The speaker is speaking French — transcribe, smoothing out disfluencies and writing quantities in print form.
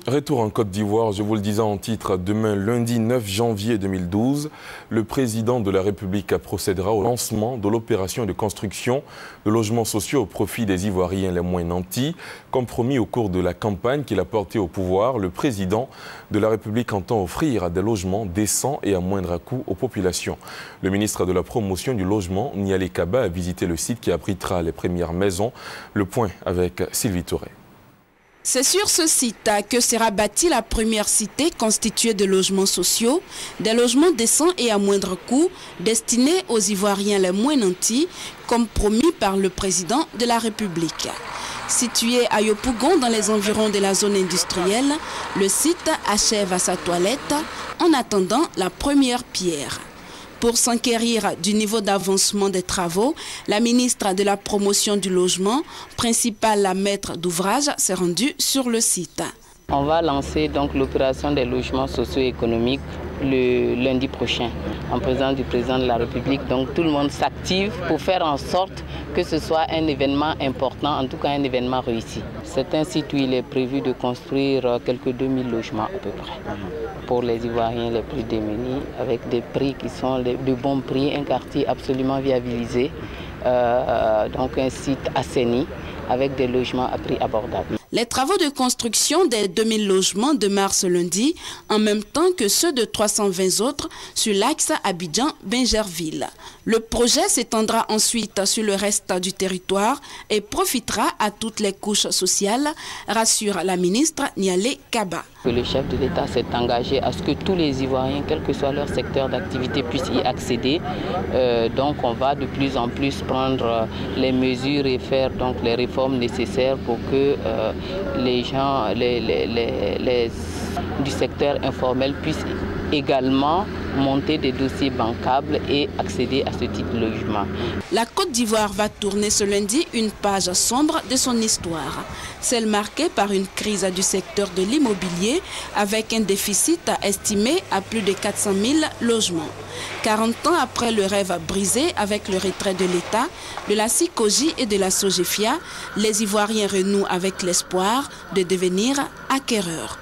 Retour en Côte d'Ivoire, je vous le disais en titre, demain lundi 9 janvier 2012, le président de la République procédera au lancement de l'opération de construction de logements sociaux au profit des Ivoiriens les moins nantis. Comme promis au cours de la campagne qu'il a portée au pouvoir, le président de la République entend offrir des logements décents et à moindre coût aux populations. Le ministre de la Promotion du Logement, Nialé Kaba, a visité le site qui abritera les premières maisons. Le point avec Sylvie Touré. C'est sur ce site que sera bâtie la première cité constituée de logements sociaux, des logements décents et à moindre coût, destinés aux Ivoiriens les moins nantis, comme promis par le président de la République. Situé à Yopougon, dans les environs de la zone industrielle, le site achève à sa toilette en attendant la première pierre. Pour s'enquérir du niveau d'avancement des travaux, la ministre de la Promotion du Logement, principale maître d'ouvrage, s'est rendue sur le site. On va lancer donc l'opération des logements socio-économiques le lundi prochain, en présence du président de la République. Donc tout le monde s'active pour faire en sorte que ce soit un événement important, en tout cas un événement réussi. C'est un site où il est prévu de construire quelques 2000 logements à peu près pour les Ivoiriens les plus démunis, avec des prix qui sont de bons prix, un quartier absolument viabilisé, donc un site assaini avec des logements à prix abordables. Les travaux de construction des 2000 logements démarrent ce lundi, en même temps que ceux de 320 autres sur l'axe Abidjan-Bingerville. Le projet s'étendra ensuite sur le reste du territoire et profitera à toutes les couches sociales, rassure la ministre Nialé Kaba. Le chef de l'État s'est engagé à ce que tous les Ivoiriens, quel que soit leur secteur d'activité, puissent y accéder. Donc on va de plus en plus prendre les mesures et faire donc les réformes nécessaires pour que les gens du secteur informel puissent également monter des dossiers bancables et accéder à ce type de logement. La Côte d'Ivoire va tourner ce lundi une page sombre de son histoire, celle marquée par une crise du secteur de l'immobilier avec un déficit estimé à plus de 400 000 logements. 40 ans après le rêve brisé avec le retrait de l'État, de la SICOGI et de la SOGEFIA, les Ivoiriens renouent avec l'espoir de devenir acquéreurs.